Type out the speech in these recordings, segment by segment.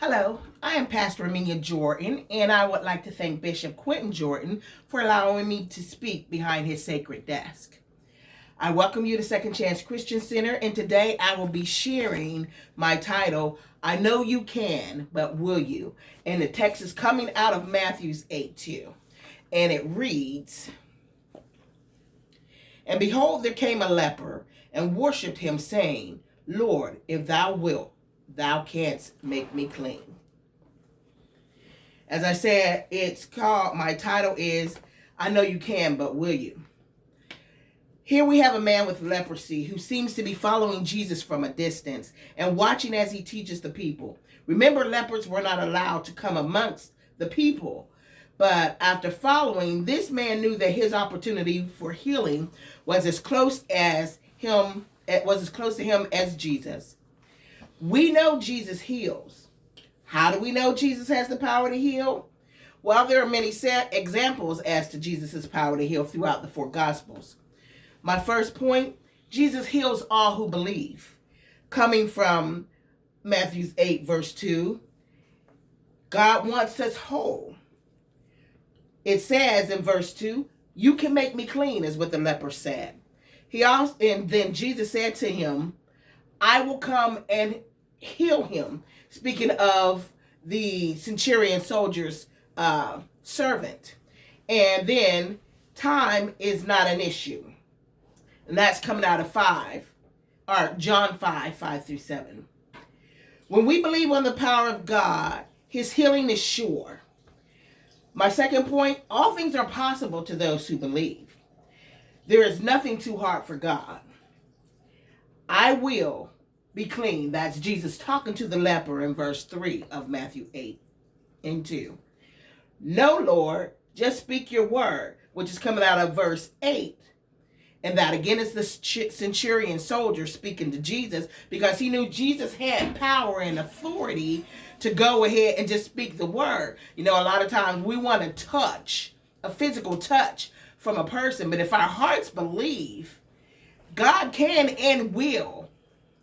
Hello, I am Pastor Amelia Jordan, and I would like to thank Bishop Quentin Jordan for allowing me to speak behind his sacred desk. I welcome you to Second Chance Christian Center, and today I will be sharing my title, I Know You Can, But Will You? And the text is coming out of Matthew 8:2, and it reads, And behold, there came a leper, and worshipped him, saying, Lord, if thou wilt, thou canst make me clean. As I said, my title is, I Know You Can, But Will You? Here we have a man with leprosy who seems to be following Jesus from a distance and watching as he teaches the people. Remember, lepers were not allowed to come amongst the people. But after following, this man knew that his opportunity for healing was as close to him as Jesus. We know Jesus heals. How do we know Jesus has the power to heal? Well, there are many examples as to Jesus' power to heal throughout the four Gospels. My first point, Jesus heals all who believe. Coming from Matthew 8, verse 2, God wants us whole. It says in verse 2, you can make me clean, is what the leper said. And then Jesus said to him, I will come and heal him. Speaking of the centurion soldier's servant. And then time is not an issue. And that's coming out of John 5:5-7. When we believe on the power of God, his healing is sure. My second point, all things are possible to those who believe. There is nothing too hard for God. I will be clean. That's Jesus talking to the leper in verse 3 of Matthew 8:2. No, Lord, just speak your word, which is coming out of verse 8. And that again is the centurion soldier speaking to Jesus, because he knew Jesus had power and authority to go ahead and just speak the word. You know, a lot of times we want to touch, a physical touch from a person, but if our hearts believe, God can and will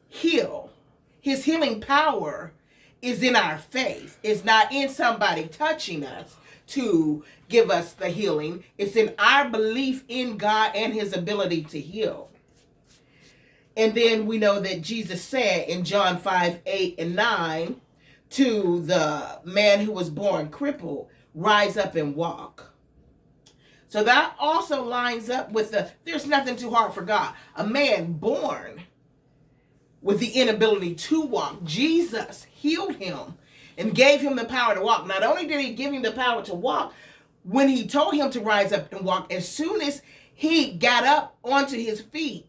heal. His healing power is in our faith. It's not in somebody touching us to give us the healing. It's in our belief in God and his ability to heal. And then we know that Jesus said in John 5:8-9 to the man who was born crippled, rise up and walk. So that also lines up with there's nothing too hard for God. A man born with the inability to walk, Jesus healed him and gave him the power to walk. Not only did he give him the power to walk, when he told him to rise up and walk, as soon as he got up onto his feet,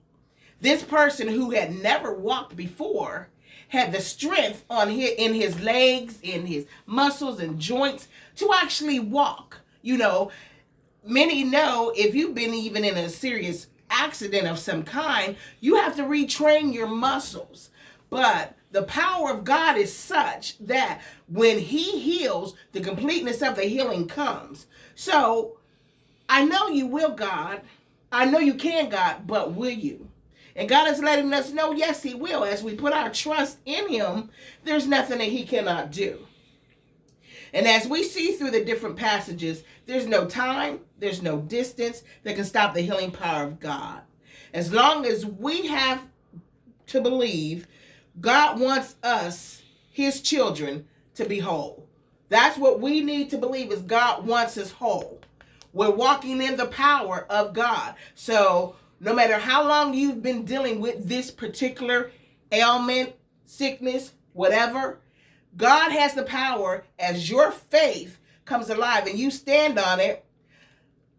this person who had never walked before had the strength in his legs, in his muscles and joints to actually walk. You know, many know if you've been even in a serious accident of some kind, you have to retrain your muscles. But the power of God is such that when he heals, the completeness of the healing comes. So, I know you will, God. I know you can, God, but will you? And God is letting us know, yes, he will. As we put our trust in him, there's nothing that he cannot do. And as we see through the different passages, there's no time, there's no distance that can stop the healing power of God. As long as we have to believe, God wants us, his children, to be whole. That's what we need to believe, is God wants us whole. We're walking in the power of God. So no matter how long you've been dealing with this particular ailment, sickness, whatever, God has the power. As your faith comes alive and you stand on it,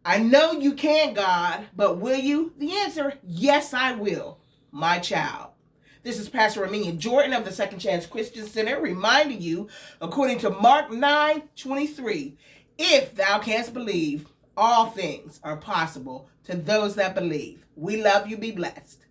I know you can, God, but will you? The answer, yes, I will, my child. This is Pastor Amelia Jordan of the Second Chance Christian Center, reminding you, according to Mark 9:23, if thou canst believe, all things are possible to those that believe. We love you. Be blessed.